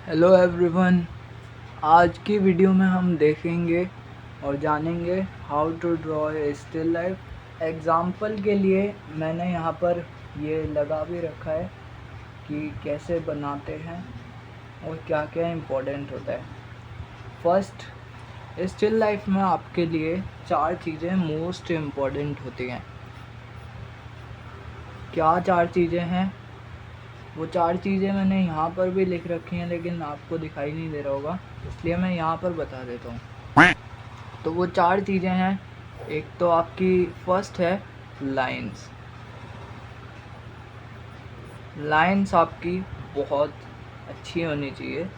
Hello everyone. आज की video में हम देखेंगे और जानेंगे how to draw a still life. Example के लिए मैंने यहाँ पर ये लगा भी रखा है कि कैसे बनाते हैं और क्या क्या इम्पोर्टेंट होता है। फर्स्ट, स्टिल लाइफ में आपके लिए 4 चीज़ें मोस्ट इम्पॉर्टेंट होती हैं। क्या 4 चीज़ें हैं? वो 4 चीज़ें मैंने यहाँ पर भी लिख रखी हैं, लेकिन आपको दिखाई नहीं दे रहा होगा, इसलिए मैं यहाँ पर बता देता हूँ। तो वो 4 चीज़ें हैं। एक तो आपकी फर्स्ट है लाइंस। लाइंस आपकी बहुत अच्छी होनी चाहिए,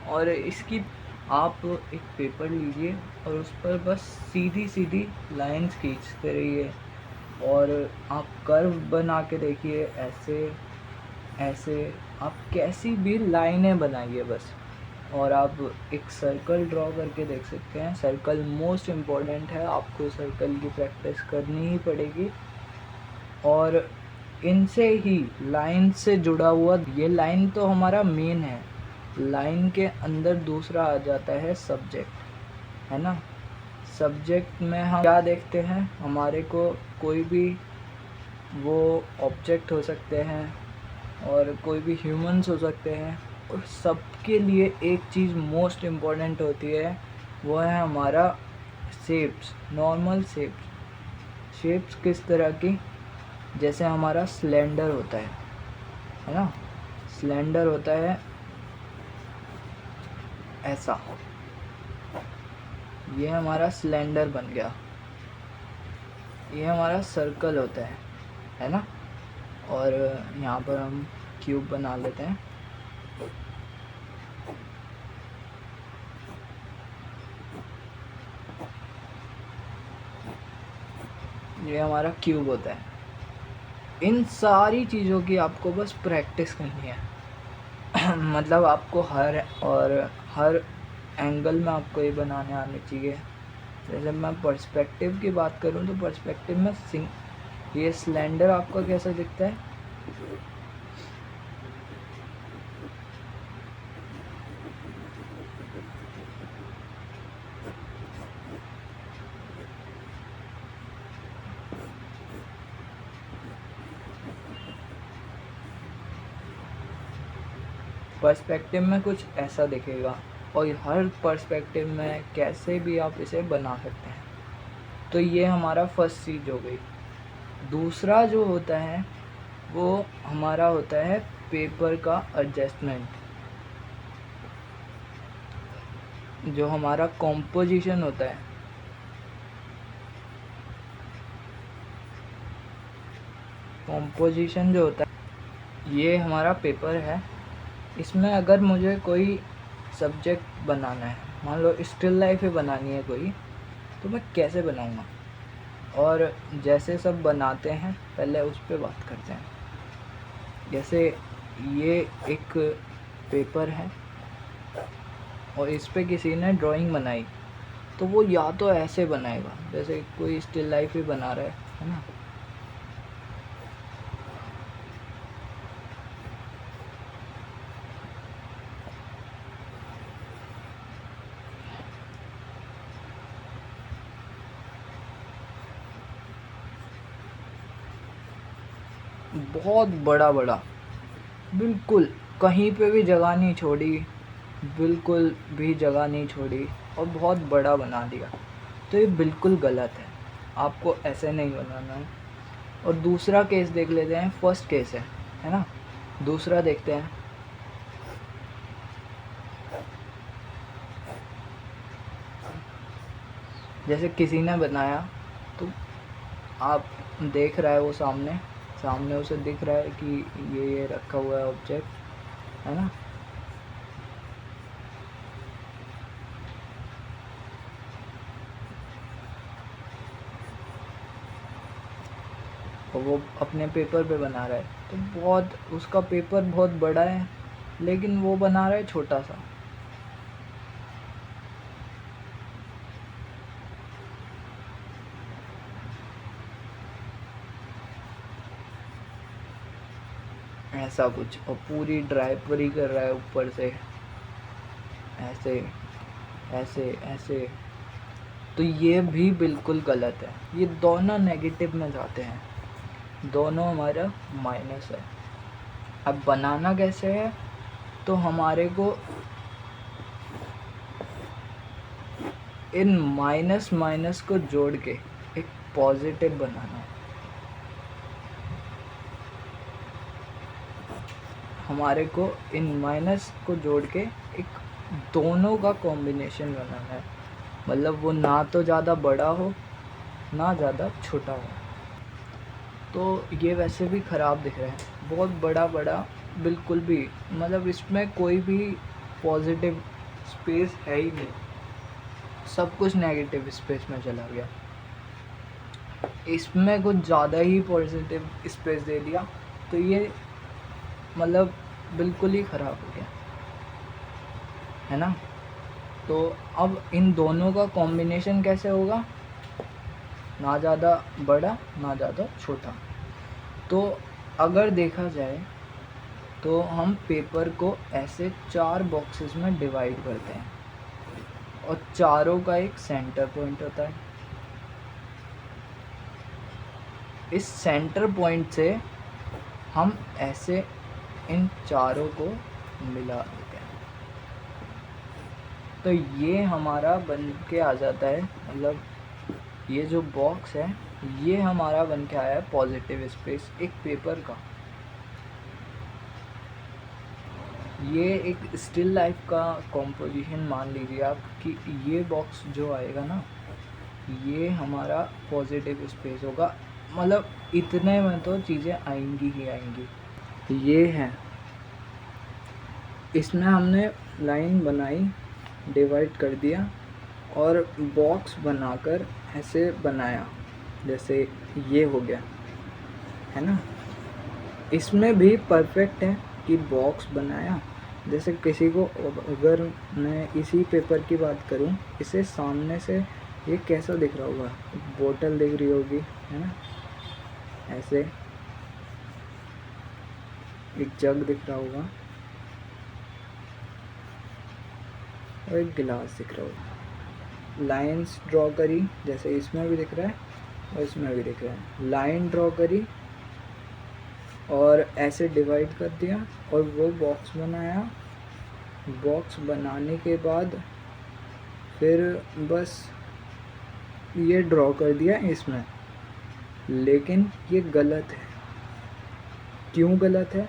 और इसकी आप एक पेपर लीजिए और उस पर बस सीधी सीधी लाइंस खींचते रहिए, और आप कर्व बना के देखिए। ऐसे आप कैसी भी लाइनें बनाइए बस, और आप एक सर्कल ड्रॉ करके देख सकते हैं। सर्कल मोस्ट इम्पॉर्टेंट है, आपको सर्कल की प्रैक्टिस करनी ही पड़ेगी। और इनसे ही लाइन से जुड़ा हुआ, ये लाइन तो हमारा मेन है, लाइन के अंदर दूसरा आ जाता है सब्जेक्ट, है ना। सब्जेक्ट में हम क्या देखते हैं? हमारे को कोई भी वो ऑब्जेक्ट हो सकते हैं और कोई भी ह्यूमंस हो सकते हैं, और सबके लिए एक चीज़ मोस्ट इम्पॉर्टेंट होती है, वो है हमारा शेप्स। नॉर्मल शेप्स किस तरह की? जैसे हमारा सिलेंडर होता है ना। सिलेंडर होता है ऐसा, ये हमारा सिलेंडर बन गया। ये हमारा सर्कल होता है ना। और यहाँ पर हम क्यूब बना लेते हैं। ये हमारा क्यूब होता है। इन सारी चीज़ों की आपको बस प्रैक्टिस करनी है। मतलब आपको हर एंगल में आपको ये बनाने आने चाहिए। जैसे मैं पर्सपेक्टिव की बात करूँ तो पर्सपेक्टिव में ये सिलेंडर आपका कैसा दिखता है? पर्सपेक्टिव में कुछ ऐसा दिखेगा, और हर पर्सपेक्टिव में कैसे भी आप इसे बना सकते हैं। तो ये हमारा फर्स्ट चीज़ हो गई। दूसरा जो होता है वो हमारा होता है पेपर का एडजस्टमेंट। जो हमारा कॉम्पोजिशन होता है, कॉम्पोजिशन जो होता है, ये हमारा पेपर है। इसमें अगर मुझे कोई सब्जेक्ट बनाना है, मान लो स्टिल लाइफ ही बनानी है कोई, तो मैं कैसे बनाऊंगा? और जैसे सब बनाते हैं पहले उस पर बात करते हैं। जैसे ये एक पेपर है और इस पे किसी ने ड्राइंग बनाई, तो वो या तो ऐसे बनाएगा जैसे कोई स्टिल लाइफ ही बना रहा है ना। बहुत बड़ा बड़ा, बिल्कुल कहीं पे भी जगह नहीं छोड़ी, बिल्कुल भी जगह नहीं छोड़ी, और बहुत बड़ा बना दिया। तो ये बिल्कुल गलत है, आपको ऐसे नहीं बनाना है। और दूसरा केस देख लेते हैं। फर्स्ट केस है ना। दूसरा देखते हैं। जैसे किसी ने बनाया, तो आप देख रहा है वो सामने सामने उसे दिख रहा है कि ये रखा हुआ है ऑब्जेक्ट, है ना। और वो अपने पेपर पे बना रहा है, तो बहुत उसका पेपर बहुत बड़ा है, लेकिन वो बना रहा है छोटा सा। ऐसा कुछ, और पूरी ड्राइवरी कर रहा है ऊपर से, ऐसे ऐसे ऐसे, तो ये भी बिल्कुल गलत है। ये दोनों नेगेटिव में जाते हैं, दोनों हमारा माइनस है। अब बनाना कैसे है, तो हमारे को इन माइनस माइनस को जोड़ के एक पॉजिटिव बनाना है। हमारे को इन माइनस को जोड़ के एक दोनों का कॉम्बिनेशन बनाना है, मतलब वो ना तो ज़्यादा बड़ा हो ना ज़्यादा छोटा हो। तो ये वैसे भी ख़राब दिख रहा है, बहुत बड़ा बड़ा, बिल्कुल भी, मतलब इसमें कोई भी पॉजिटिव स्पेस है ही नहीं, सब कुछ नेगेटिव स्पेस में चला गया। इसमें कुछ ज़्यादा ही पॉजिटिव स्पेस दे दिया, तो ये मतलब बिल्कुल ही ख़राब हो गया, है ना। तो अब इन दोनों का कॉम्बिनेशन कैसे होगा, ना ज़्यादा बड़ा ना ज़्यादा छोटा। तो अगर देखा जाए तो हम पेपर को ऐसे 4 बॉक्सेस में डिवाइड करते हैं और चारों का एक सेंटर पॉइंट होता है। इस सेंटर पॉइंट से हम ऐसे इन चारों को मिला देते हैं, तो ये हमारा बन के आ जाता है, मतलब ये जो बॉक्स है ये हमारा बन के आया है पॉजिटिव स्पेस एक पेपर का। ये एक स्टिल लाइफ का कॉम्पोजिशन मान लीजिए आप कि ये बॉक्स जो आएगा ना, ये हमारा पॉजिटिव स्पेस होगा, मतलब इतने में तो चीज़ें आएंगी ही आएंगी। ये है, इसमें हमने लाइन बनाई, डिवाइड कर दिया और बॉक्स बनाकर ऐसे बनाया, जैसे ये हो गया, है ना। इसमें भी परफेक्ट है कि बॉक्स बनाया। जैसे किसी को, अगर मैं इसी पेपर की बात करूं, इसे सामने से ये कैसा दिख रहा होगा, बोतल दिख रही होगी, है ना, ऐसे एक जग दिख रहा होगा और एक गिलास दिख रहा होगा। लाइंस ड्रॉ करी, जैसे इसमें भी दिख रहा है और इसमें भी दिख रहा है, लाइन ड्रॉ करी और ऐसे डिवाइड कर दिया और वो बॉक्स बनाया। बॉक्स बनाने के बाद फिर बस ये ड्रॉ कर दिया इसमें, लेकिन ये गलत है। क्यों गलत है,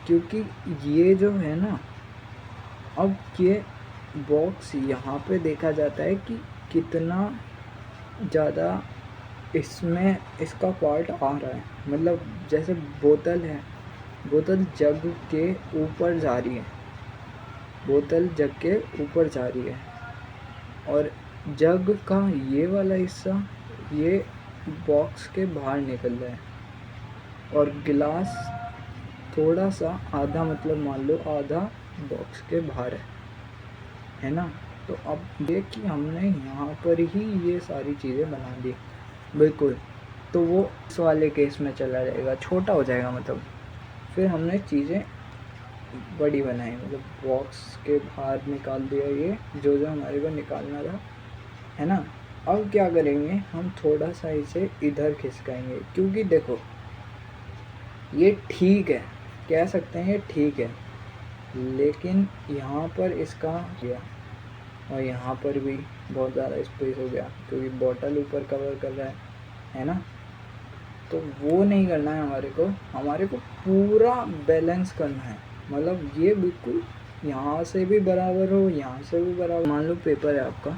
क्योंकि ये जो है ना, अब ये बॉक्स यहाँ पे देखा जाता है कि कितना ज़्यादा इसमें इसका पार्ट आ रहा है, मतलब जैसे बोतल है, बोतल जग के ऊपर जा रही है, बोतल जग के ऊपर जा रही है और जग का ये वाला हिस्सा ये बॉक्स के बाहर निकल रहा है और गिलास थोड़ा सा आधा, मतलब मान लो आधा बॉक्स के बाहर है ना। तो अब ये कि हमने यहाँ पर ही ये सारी चीज़ें बना दी बिल्कुल, तो वो इस वाले केस में चला जाएगा, छोटा हो जाएगा, मतलब फिर हमने चीज़ें बड़ी बनाई, मतलब बॉक्स के बाहर निकाल दिया ये जो जो हमारे को निकालना था, है ना। अब क्या करेंगे, हम थोड़ा सा इसे इधर खिसकाएंगे, क्योंकि देखो ये ठीक है, कह सकते हैं ये ठीक है, लेकिन यहाँ पर इसका गया और यहाँ पर भी बहुत ज़्यादा स्पेस हो गया क्योंकि बॉटल ऊपर कवर कर रहा है ना। तो वो नहीं करना है हमारे को पूरा बैलेंस करना है, मतलब ये बिल्कुल यहाँ से भी बराबर हो, यहाँ से भी बराबर। मान लो पेपर है आपका,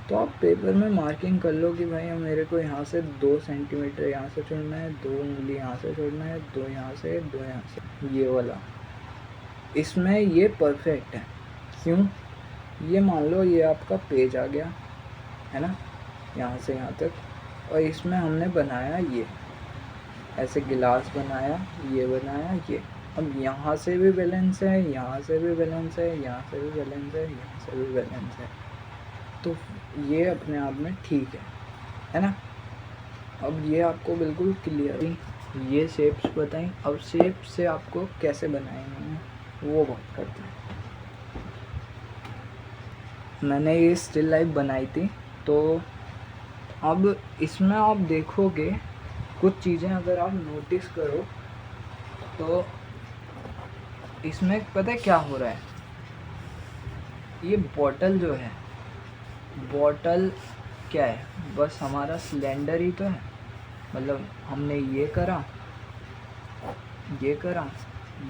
तो आप पेपर में मार्किंग कर लो कि भाई मेरे को यहाँ से 2 सेंटीमीटर यहाँ से छोड़ना है, 2 उंगली यहाँ से छोड़ना है, 2 यहाँ से, 2 यहाँ से, ये वाला। इसमें ये परफेक्ट है। क्यों, ये मान लो ये आपका पेज आ गया, है ना, यहाँ से यहाँ तक, और इसमें हमने बनाया ये ऐसे गिलास बनाया, ये बनाया, ये। अब यहाँ से भी बैलेंस है, यहाँ से भी बैलेंस है, यहाँ से भी बैलेंस है, यहाँ से भी बैलेंस है, तो ये अपने आप में ठीक है ना। अब ये आपको बिल्कुल क्लियर, ये शेप्स बताएं। अब शेप से आपको कैसे बनाएंगे वो बात करते हैं। मैंने ये स्टिल लाइफ बनाई थी। तो अब इसमें आप देखोगे कुछ चीज़ें अगर आप नोटिस करो तो इसमें पता है क्या हो रहा है। ये बॉटल जो है, बॉटल क्या है, बस हमारा सिलेंडर ही तो है। मतलब हमने ये करा, ये करा,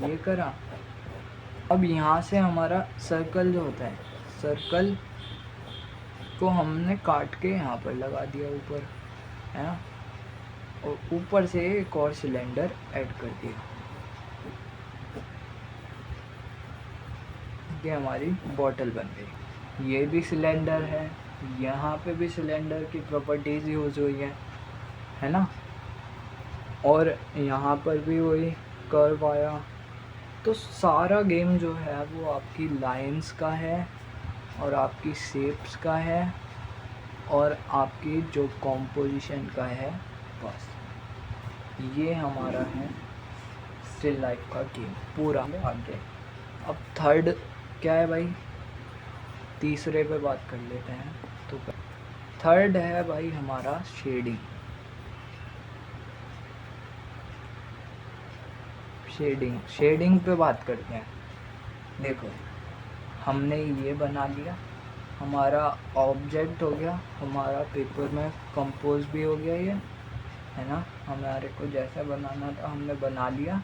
ये करा। अब यहाँ से हमारा सर्कल जो होता है, सर्कल को हमने काट के यहाँ पर लगा दिया ऊपर, है ना। और ऊपर से एक और सिलेंडर ऐड कर दिया। ये हमारी बॉटल बन गई। ये भी सिलेंडर है, यहाँ पे भी सिलेंडर की प्रॉपर्टीज़ यूज़ हुई है ना। और यहाँ पर भी वही कर्व आया। तो सारा गेम जो है वो आपकी लाइंस का है और आपकी शेप्स का है और आपकी जो कॉम्पोजिशन का है। बस ये हमारा है स्टिल लाइफ का गेम पूरा आगे। अब थर्ड क्या है भाई, तीसरे पे बात कर लेते हैं। तो थर्ड है भाई हमारा शेडिंग। शेडिंग पे बात करते हैं। देखो हमने ये बना लिया, हमारा ऑब्जेक्ट हो गया, हमारा पेपर में कंपोज भी हो गया ये, है ना। हमारे को जैसा बनाना था हमने बना लिया।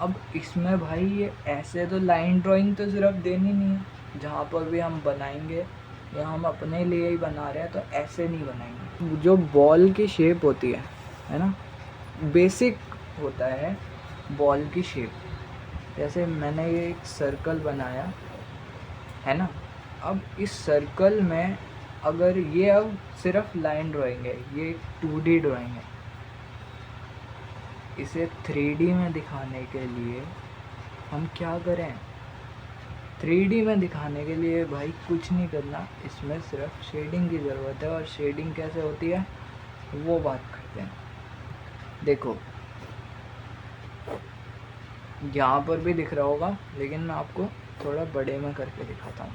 अब इसमें भाई ये ऐसे तो लाइन ड्राइंग तो सिर्फ देनी नहीं है, जहाँ पर भी हम बनाएंगे या हम अपने लिए ही बना रहे हैं तो ऐसे नहीं बनाएंगे। जो बॉल की शेप होती है ना, बेसिक होता है बॉल की शेप। जैसे मैंने ये एक सर्कल बनाया है ना। अब इस सर्कल में अगर ये अब सिर्फ लाइन ड्राइंग है, ये 2D ड्राइंग है। इसे 3D में दिखाने के लिए हम क्या करें, 3D में दिखाने के लिए भाई कुछ नहीं करना, इसमें सिर्फ शेडिंग की ज़रूरत है। और शेडिंग कैसे होती है वो बात करते हैं। देखो यहाँ पर भी दिख रहा होगा, लेकिन मैं आपको थोड़ा बड़े में करके दिखाता हूँ।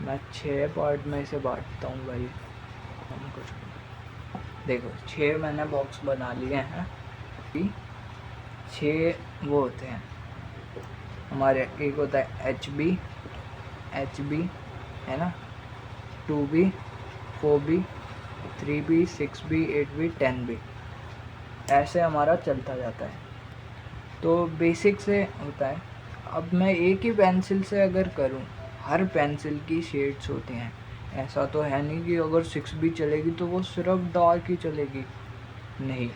मैं 6 पार्ट में इसे बांटता हूँ भाई। हम कुछ देखो 6 मैंने बॉक्स बना लिए हैं। 6 वो होते हैं हमारे, एक होता है HB है ना, 2B, 4B, 3B, 6B, 8B, 10B, ऐसे हमारा चलता जाता है। तो बेसिक से होता है। अब मैं एक ही पेंसिल से अगर करूं, हर पेंसिल की शेड्स होती हैं। ऐसा तो है नहीं कि अगर 6B चलेगी तो वो सिर्फ डार्क ही चलेगी, नहीं,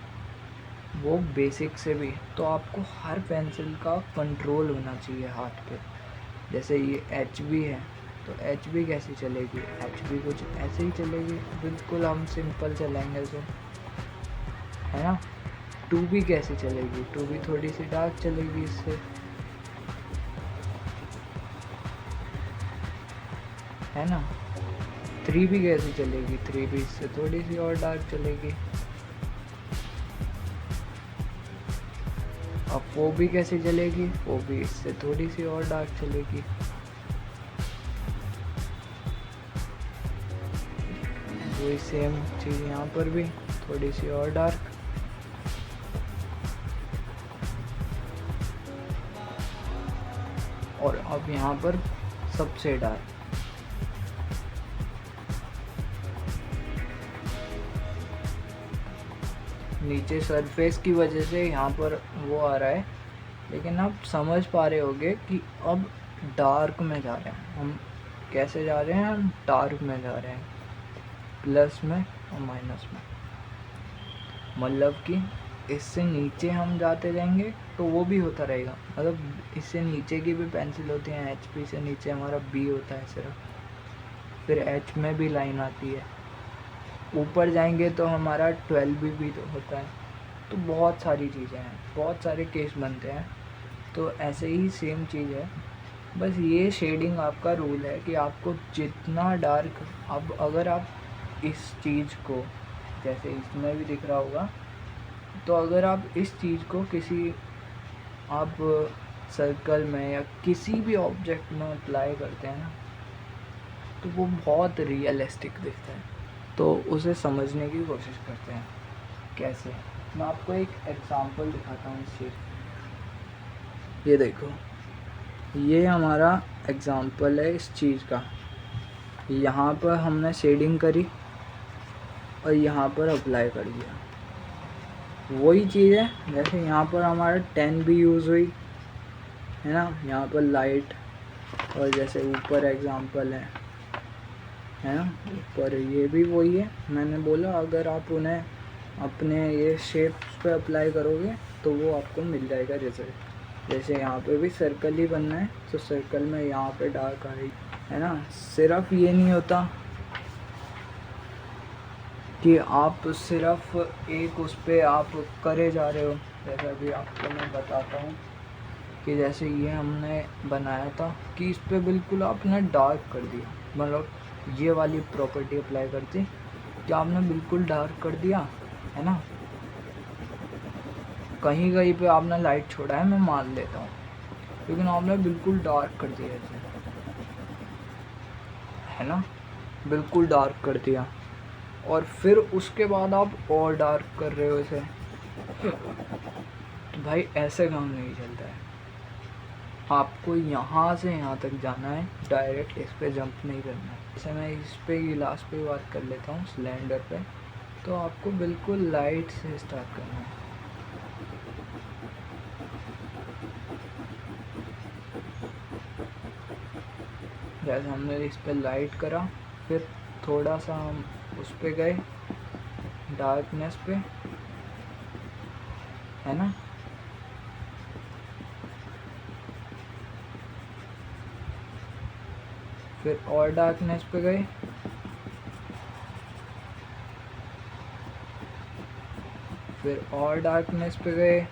वो बेसिक से भी। तो आपको हर पेंसिल का कंट्रोल होना चाहिए हाथ पे। जैसे ये HB है तो HB कैसे चलेगी, HB कुछ ऐसे ही चलेगी, बिल्कुल हम सिंपल चलेंगे तो, है ना। 2B कैसे चलेगी, 2B थोड़ी सी डार्क चलेगी इससे, है ना। 3B कैसे चलेगी, 3B इससे थोड़ी सी और डार्क चलेगी। अब 4B कैसे चलेगी, 4B इससे थोड़ी सी और डार्क चलेगी। वही सेम चीज़ यहाँ पर भी, थोड़ी सी और डार्क। और अब यहाँ पर सबसे डार्क। नीचे सरफेस की वजह से यहाँ पर वो आ रहा है, लेकिन आप समझ पा रहे होगे कि अब डार्क में जा रहे हैं हम। कैसे जा रहे हैं हम, डार्क में जा रहे हैं, प्लस में और माइनस में। मतलब कि इससे नीचे हम जाते जाएंगे तो वो भी होता रहेगा। मतलब इससे नीचे की भी पेंसिल होती हैं, HP से नीचे हमारा B होता है सिर्फ, फिर H में भी लाइन आती है। ऊपर जाएंगे तो हमारा 12B भी तो होता है। तो बहुत सारी चीज़ें हैं, बहुत सारे केस बनते हैं। तो ऐसे ही सेम चीज़ है, बस ये शेडिंग आपका रूल है कि आपको जितना डार्क, अब अगर आप इस चीज़ को, जैसे इसमें भी दिख रहा होगा, तो अगर आप इस चीज़ को किसी, आप सर्कल में या किसी भी ऑब्जेक्ट में अप्लाई करते हैं ना, तो वो बहुत रियलिस्टिक दिखता है। तो उसे समझने की कोशिश करते हैं कैसे। मैं आपको एक एग्जांपल दिखाता हूँ इस चीज़। ये देखो, ये हमारा एग्जांपल है इस चीज़ का। यहाँ पर हमने शेडिंग करी और यहाँ पर अप्लाई कर दिया। वही चीज़ है, जैसे यहाँ पर हमारा 10 भी यूज़ हुई है ना, यहाँ पर लाइट, और जैसे ऊपर एग्जांपल है ना, ऊपर ये भी वही है। मैंने बोला अगर आप उन्हें अपने ये शेप्स पे अप्लाई करोगे तो वो आपको मिल जाएगा रिजल्ट। जैसे यहाँ पे भी सर्कल ही बनना है, तो सर्कल में यहाँ पे डार्क आई है ना। सिर्फ ये नहीं होता कि आप सिर्फ एक उस पर आप करे जा रहे हो। जैसा अभी आपको मैं बताता हूँ कि जैसे ये हमने बनाया था कि इस पर बिल्कुल आपने डार्क कर दिया, मतलब ये वाली प्रॉपर्टी अप्लाई करती कि आपने बिल्कुल डार्क कर दिया है ना। कहीं कहीं पे आपने लाइट छोड़ा है, मैं मान लेता हूँ, लेकिन आपने बिल्कुल डार्क कर दिया इसे, है ना, बिल्कुल डार्क कर दिया। और फिर उसके बाद आप और डार्क कर रहे हो इसे, तो भाई ऐसे काम नहीं चलता है। आपको यहाँ से यहाँ तक जाना है, डायरेक्ट इस पे जंप नहीं करना है। जैसे मैं इस पे गिलास पे बात कर लेता हूँ, सिलेंडर पे, तो आपको बिल्कुल लाइट से स्टार्ट करना है। जैसे हमने इस पे लाइट करा, फिर थोड़ा सा हम उस पे गए डार्कनेस पे, है ना, फिर और डार्कनेस पे गए, फिर और डार्कनेस पे गए,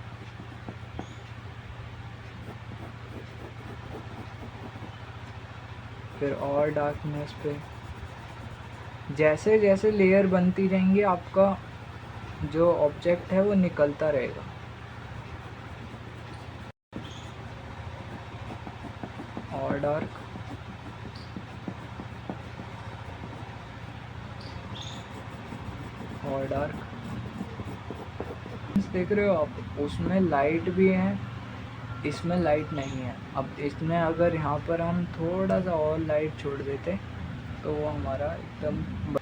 फिर और डार्कनेस पे। जैसे जैसे लेयर बनती जाएंगी आपका जो ऑब्जेक्ट है वो निकलता रहेगा। और डार्क, और डार्क, देख रहे हो आप, उसमें लाइट भी है, इसमें लाइट नहीं है। अब इसमें अगर यहाँ पर हम थोड़ा सा और लाइट छोड़ देते तो वो हमारा एकदम।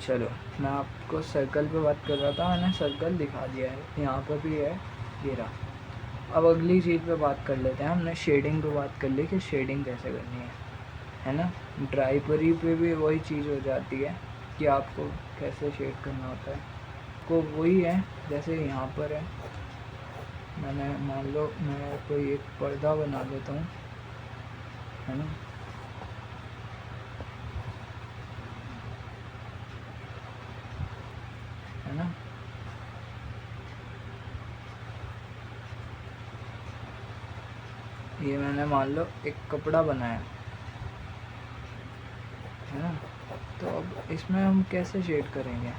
चलो, मैं आपको सर्कल पे बात कर रहा था, मैंने सर्कल दिखा दिया है, यहाँ पर भी है, ये रहा। अब अगली चीज़ पे बात कर लेते हैं। हमने शेडिंग पे बात कर ली कि शेडिंग कैसे करनी है ना। ड्राइवरी पे भी वही चीज़ हो जाती है कि आपको कैसे शेड करना होता है। को वही है, जैसे यहाँ पर है, मैंने मान लो मैं कोई एक पर्दा बना लेता हूँ, है ना, है ना, ये मैंने मान लो एक कपड़ा बनाया, है ना। तो अब इसमें हम कैसे शेड करेंगे।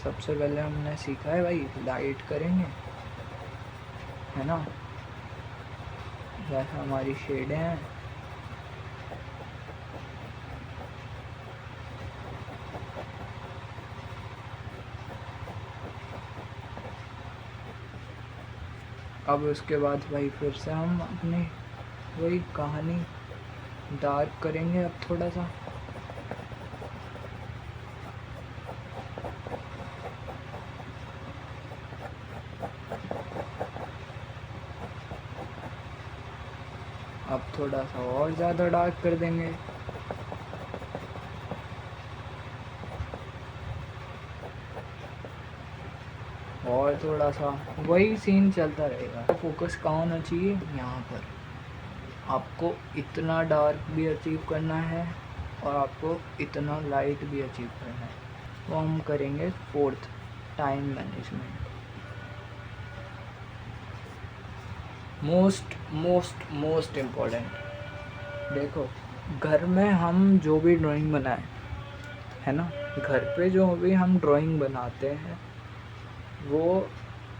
सबसे पहले हमने सीखा है भाई, लाइट करेंगे, है ना, जैसे हमारी शेडें हैं, अब उसके बाद भाई फिर से हम अपनी वही कहानी डार्क करेंगे। अब थोड़ा सा और ज़्यादा डार्क कर देंगे। और थोड़ा सा वही सीन चलता रहेगा। फोकस कहाँ होना चाहिए, यहाँ पर। आपको इतना डार्क भी अचीव करना है और आपको इतना लाइट भी अचीव करना है। तो हम करेंगे fourth, time management. Most important. देखो, घर में हम जो भी ड्राइंग बनाए, है ना, घर पे जो भी हम ड्राइंग बनाते हैं वो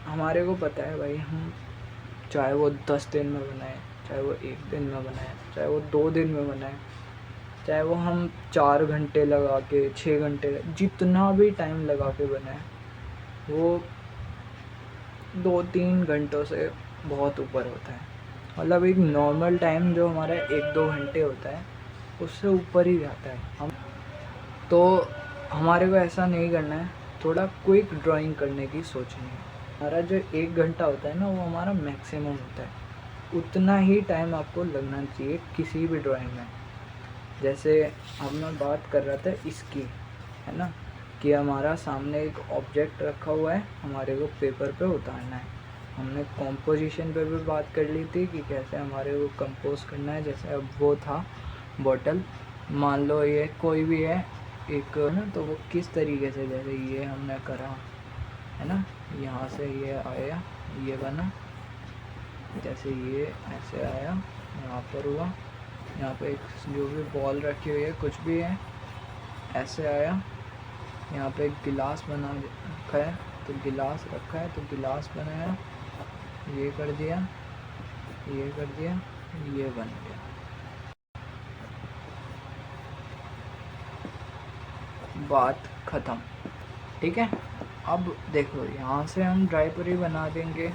हमारे को पता है भाई, हम चाहे वो 10 दिन में बनाए, चाहे वो 1 दिन में बनाए, चाहे वो 2 दिन में बनाए, चाहे वो हम 4 घंटे लगा के, 6 घंटे, जितना भी टाइम लगा के बनाए, वो 2-3 घंटों से बहुत ऊपर होता है। मतलब एक नॉर्मल टाइम जो हमारा 1-2 घंटे होता है, उससे ऊपर ही जाता है। हम तो हमारे को ऐसा नहीं करना है, थोड़ा क्विक ड्राइंग करने की सोचनी है। हमारा जो 1 घंटा होता है ना, वो हमारा मैक्सिमम होता है। उतना ही टाइम आपको लगना चाहिए किसी भी ड्राइंग में। जैसे अब मैं बात कर रहा था इसकी, है ना, कि हमारा सामने एक ऑब्जेक्ट रखा हुआ है, हमारे को पेपर पे उतारना है। हमने कॉम्पोजिशन पे भी बात कर ली थी कि कैसे हमारे को कंपोज करना है। जैसे अब वो था बॉटल, मान लो ये कोई भी है एक ना, तो वो किस तरीके से, जैसे ये हमने करा है ना, यहाँ से ये आया, ये बना, जैसे ये ऐसे आया, यहाँ पर हुआ, यहाँ पे एक जो भी बॉल रखी हुई है, कुछ भी है, ऐसे आया, यहाँ पे एक गिलास बना रखा है, तो गिलास रखा है तो गिलास बनाया, ये कर दिया, ये कर दिया, ये बन गया। बात ख़त्म, ठीक है। अब देखो यहाँ से हम ड्राई पूरी बना देंगे,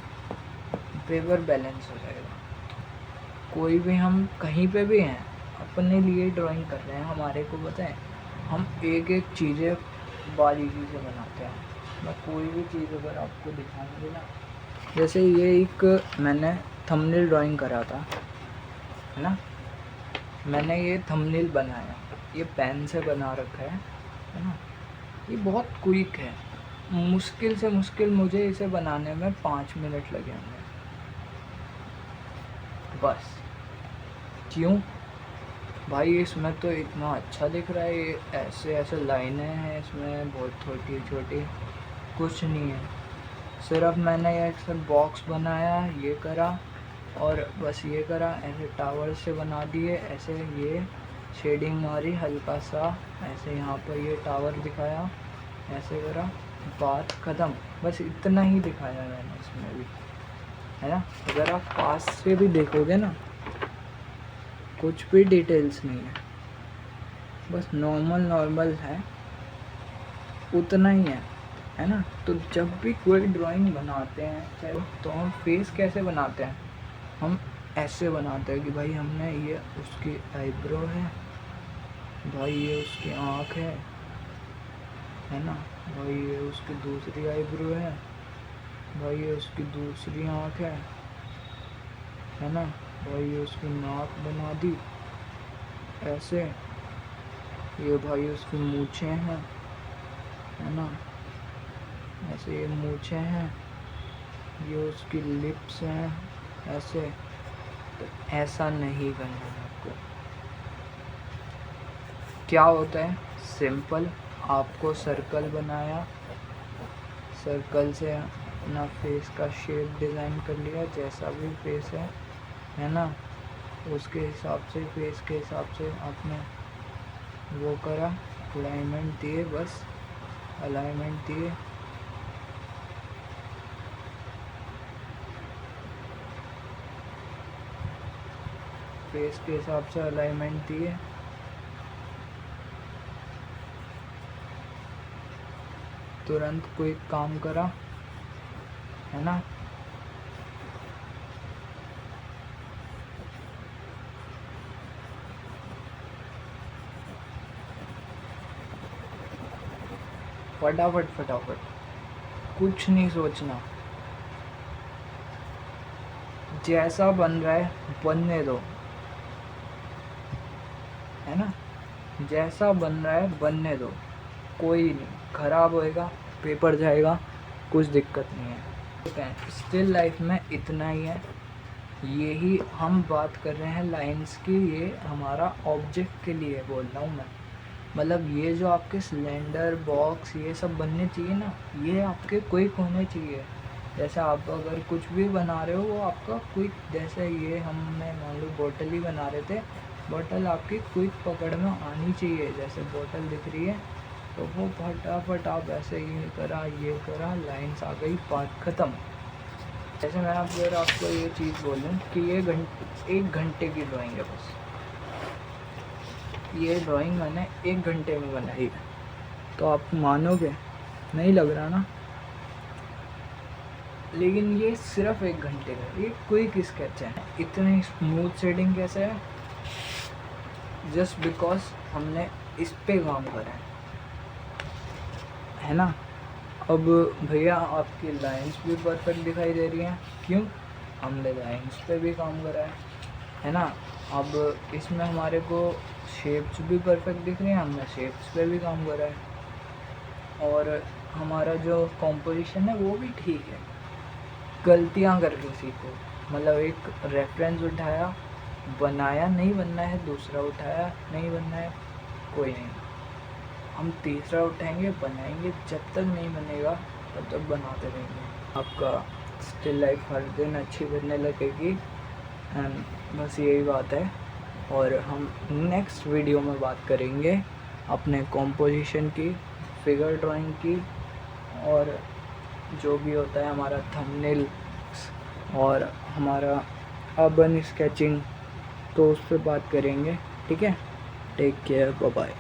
पेपर बैलेंस हो जाएगा। कोई भी हम कहीं पे भी हैं, अपने लिए ड्राइंग कर रहे हैं, हमारे को पता है हम एक एक चीज़ें बारीकी से बनाते हैं। मैं कोई भी चीज़ अगर आपको दिखाऊंगी ना, जैसे ये एक मैंने थंबनेल ड्राइंग करा था, है ना, मैंने ये थंबनेल बनाया, ये पेन से बना रखा है ना, ये बहुत क्विक है। मुश्किल से मुश्किल मुझे इसे बनाने में 5 मिनट लगे होंगे बस। क्यों भाई, इसमें तो इतना अच्छा दिख रहा है, ये ऐसे ऐसे लाइनें हैं इसमें, बहुत छोटी छोटी, कुछ नहीं है, सिर्फ मैंने ये एक बॉक्स बनाया, ये करा और बस ये करा, ऐसे टावर से बना दिए, ऐसे ये शेडिंग मारी हल्का सा, ऐसे यहाँ पर ये टावर दिखाया, ऐसे करा, बात ख़त्म। बस इतना ही दिखाया मैंने इसमें भी, है ना। अगर आप पास से भी देखोगे ना, कुछ भी डिटेल्स नहीं है, बस नॉर्मल है, उतना ही है ना। तो जब भी कोई ड्राइंग बनाते हैं, चाहे तो हम फेस कैसे बनाते हैं, हम ऐसे बनाते हैं कि भाई हमने ये उसकी आईब्रो है, भाई ये उसकी आँख है ना, भाई ये उसकी दूसरी आईब्रो है, भाई ये उसकी दूसरी आँख है ना, भाई ये उसकी नाक बना दी ऐसे, ये भाई उसकी मूछें हैं, है ना, ऐसे ये मूछें हैं, ये उसकी लिप्स हैं ऐसे। तो ऐसा नहीं करना है आपको। क्या होता है, सिंपल, आपको सर्कल बनाया, सर्कल से अपना फेस का शेप डिज़ाइन कर लिया, जैसा भी फेस है ना, उसके हिसाब से, फेस के हिसाब से आपने वो करा, अलाइनमेंट दिए, बस अलाइनमेंट दिए, फेस के हिसाब से अलाइनमेंट दिए, तुरंत कोई काम करा, है ना। फटाफट, कुछ नहीं सोचना, जैसा बन रहा है बनने दो, है ना, जैसा बन रहा है बनने दो, कोई नहीं, खराब होएगा, पेपर जाएगा, कुछ दिक्कत नहीं है। स्टिल लाइफ में इतना ही है, यही हम बात कर रहे हैं लाइंस की, ये हमारा ऑब्जेक्ट के लिए बोल रहा हूँ मैं। मतलब ये जो आपके सिलेंडर बॉक्स ये सब बनने चाहिए ना, ये आपके क्विक होने चाहिए। जैसे आप अगर कुछ भी बना रहे हो, वो आपका क्विक, जैसे ये हमने मान लो बोतल ही बना रहे थे, बोतल आपकी क्विक पकड़ में आनी चाहिए। जैसे बोतल दिख रही है तो वो फटाफट आप ऐसे ये करा, लाइंस आ गई, बात ख़त्म। जैसे मैं अगर आपको ये चीज़ बोलूँ कि ये 1 घंटे की ड्राइंग है बस, ये ड्राइंग मैंने 1 घंटे में बनाई है, तो आप मानोगे नहीं लग रहा ना, लेकिन ये सिर्फ 1 घंटे का, ये क्विक स्केच है। इतनी स्मूथ शेडिंग कैसे है? जस्ट बिकॉज हमने इस पे काम करा है ना। अब भैया आपकी लाइंस भी परफेक्ट दिखाई दे रही हैं, क्यों? हमने लाइंस पे भी काम करा है ना। अब इसमें हमारे को शेप्स भी परफेक्ट दिख रही हैं, हमने शेप्स पे भी काम करा है, और हमारा जो कॉम्पोजिशन है वो भी ठीक है। गलतियाँ करके सीखो, मतलब एक रेफरेंस उठाया, बनाया, नहीं बनना है दूसरा उठाया, नहीं बनना है कोई नहीं, हम तीसरा उठाएंगे, बनाएंगे, जब तक नहीं बनेगा तब तक बनाते रहेंगे। आपका स्टिल लाइफ हर दिन अच्छी बनने लगेगी, एंड बस यही बात है। और हम नेक्स्ट वीडियो में बात करेंगे अपने कॉम्पोजिशन की, फिगर ड्राइंग की, और जो भी होता है हमारा थंबनेल और हमारा अर्बन स्केचिंग, तो उस पर बात करेंगे। ठीक है, टेक केयर, बाय बाय।